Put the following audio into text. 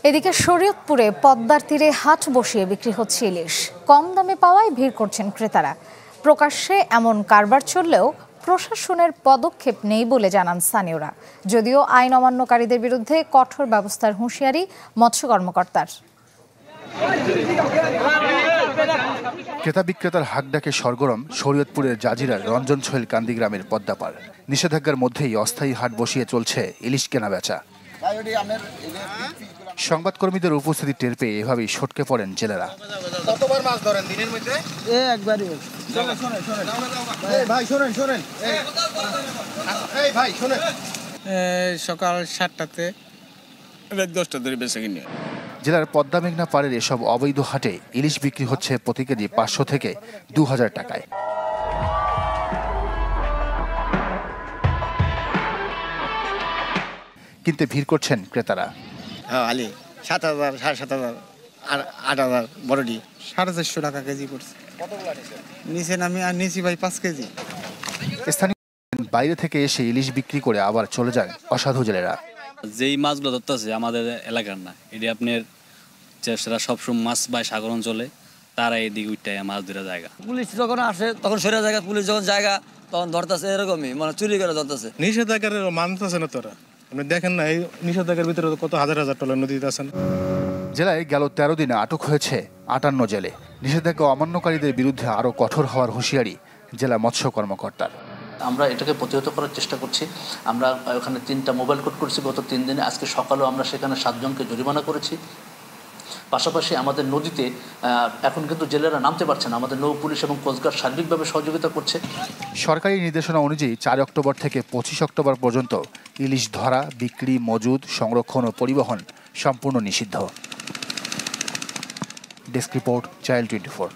এদিকে শরীয়তপুরে পদ্মার তীরে হাট বসিয়ে বিক্রি হচ্ছে ইলিশ। কম দামে পাওয়ায় ভিড় করছেন ক্রেতারা। প্রকাশ্যে এমন কারবার চললেও প্রশাসনের পদক্ষেপ নেই বলে জানান স্থানীয়রা। যদিও আইন অমান্যকারীদের বিরুদ্ধে কঠোর ব্যবস্থার হুঁশিয়ারি মৎস্য কর্মকর্তার। ক্রেতা বিক্রেতার হাকডাকে সরগরম শরীয়তপুরের জাজিরার রঞ্জন সোহেল কান্দি গ্রামের পদ্মাপাড়। নিষেধাজ্ঞার মধ্যেই অস্থায়ী হাট বসিয়ে চলছে ইলিশ কেনা বেচা। সংবাদকর্মীদের উপস্থিতি টের পেয়ে এভাবেই সটকে পড়েন জেলেরা। কতবার মাছ ধরেন দিনের মধ্যে? একবারই। সকাল 7টাতে 10টা ধরে বেচা কিনে। জেলার পদ্মা মেঘনা পাড়ের এসব অবৈধ হাটে ইলিশ বিক্রি হচ্ছে প্রতি কেজি 500 থেকে 2000 টাকায়। কিনতে ভিড় করছেন ক্রেতারা। হ্যাঁ আলি 7,000, 7,500 আর 8,000 বড়ডি 450 টাকা কেজি পড়ছে। কতগুলো নিছেন? আমি আর নিছি ভাই 5 কেজি। স্থানীয় বাইরে থেকে এসে ইলিশ বিক্রি করে আবার চলে যায় অসাধু জেলেরা। যেই মাছগুলো ধরতেছে আমাদের এলাকার না, এটি আপনার চেষ্টা সবসময় মাছ বা সাগর অঞ্চলে তারা এদিকে উঠতে মাছ ধরে জায়গা। পুলিশ যখন আসে তখন সরে জায়গা, পুলিশ যখন জায়গা তখন ধরতেছে, এরকমই মানে চুরি করে ধরতেছে। নিষেধাজ্ঞার মানতেছে না তোরা। আপনি দেখেন না এই নিষেধাজ্ঞার ভিতরে কত হাজার হাজার টলার নদীতে আছেন। জেলায় গেল 13 দিনে আটক হয়েছে 58 জেলে। নিষেধাজ্ঞা অমান্যকারীদের বিরুদ্ধে আরও কঠোর হওয়ার হুঁশিয়ারি জেলা মৎস্য কর্মকর্তার। আমরা এটাকে প্রতিহত করার চেষ্টা করছি। আমরা ওখানে 3টা মোবাইল কোর্ট করেছি গত 3 দিনে। আজকে সকালেও আমরা সেখানে 7 জনকে জরিমানা করেছি। পাশাপাশি আমাদের নদীতে এখন কিন্তু জেলেরা নামতে পারছে না। আমাদের নৌ পুলিশ এবং কোস্টগার্ড সার্বিকভাবে সহযোগিতা করছে। সরকারি নির্দেশনা অনুযায়ী 4 অক্টোবর থেকে 25 অক্টোবর পর্যন্ত ইলিশ ধরা, বিক্রি, মজুদ, সংরক্ষণ ও পরিবহন সম্পূর্ণ নিষিদ্ধ। Desk report, child 24।